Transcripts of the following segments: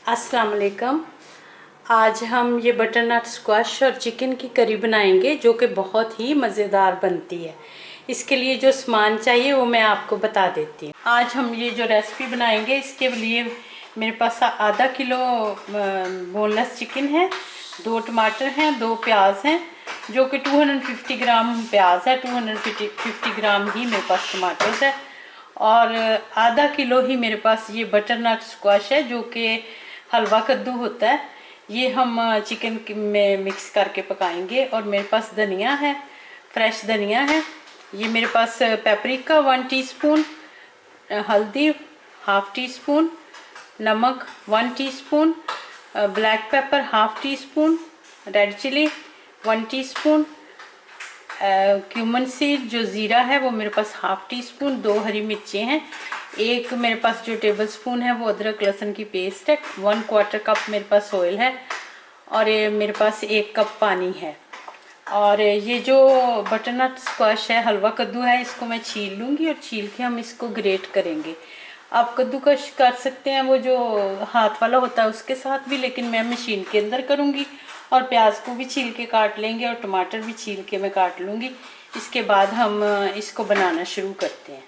अस्सलाम वालेकुम। आज हम ये बटरनट स्क्वाश और चिकन की करी बनाएंगे जो कि बहुत ही मज़ेदार बनती है। इसके लिए जो सामान चाहिए वो मैं आपको बता देती हूँ। आज हम ये जो रेसिपी बनाएंगे इसके लिए मेरे पास आधा किलो बोनलेस चिकन है, 2 टमाटर हैं, 2 प्याज हैं, जो कि 250 ग्राम प्याज है, 250 ग्राम ही मेरे पास टमाटर है, और आधा किलो ही मेरे पास ये बटरनट स्क्वाश है जो कि हलवा कद्दू होता है। ये हम चिकन में मिक्स करके पकाएंगे। और मेरे पास धनिया है, फ्रेश धनिया है। ये मेरे पास पेपरिका 1 टीस्पून, हल्दी 1/2 टीस्पून, नमक 1 teaspoon, black pepper 1/2 teaspoon, red chilli 1 teaspoon, cumin seed जो ज़ीरा है वो मेरे पास 1/2 टीस्पून, 2 हरी मिर्चें हैं, एक मेरे पास जो टेबल स्पून है वो अदरक लहसुन की पेस्ट है, 1/4 कप मेरे पास ऑयल है, और ये मेरे पास 1 कप पानी है। और ये जो बटरनट स्क्वाश है, हलवा कद्दू है, इसको मैं छील लूँगी और छील के हम इसको ग्रेट करेंगे। आप कद्दूकश कर सकते हैं वो जो हाथ वाला होता है उसके साथ भी, लेकिन मैं मशीन के अंदर करूँगी। और प्याज को भी छील के काट लेंगे और टमाटर भी छील के मैं काट लूँगी। इसके बाद हम इसको बनाना शुरू करते हैं।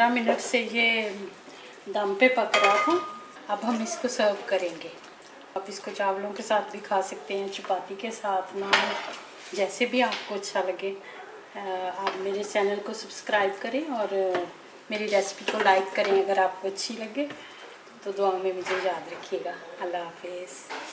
मिनट से ये दम पे पक रहा था। अब हम इसको सर्व करेंगे। आप इसको चावलों के साथ भी खा सकते हैं, चपाती के साथ, नान, जैसे भी आपको अच्छा लगे। आप मेरे चैनल को सब्सक्राइब करें और मेरी रेसिपी को लाइक करें अगर आपको अच्छी लगे। तो दुआ में मुझे याद रखिएगा। अल्लाह हाफिज़।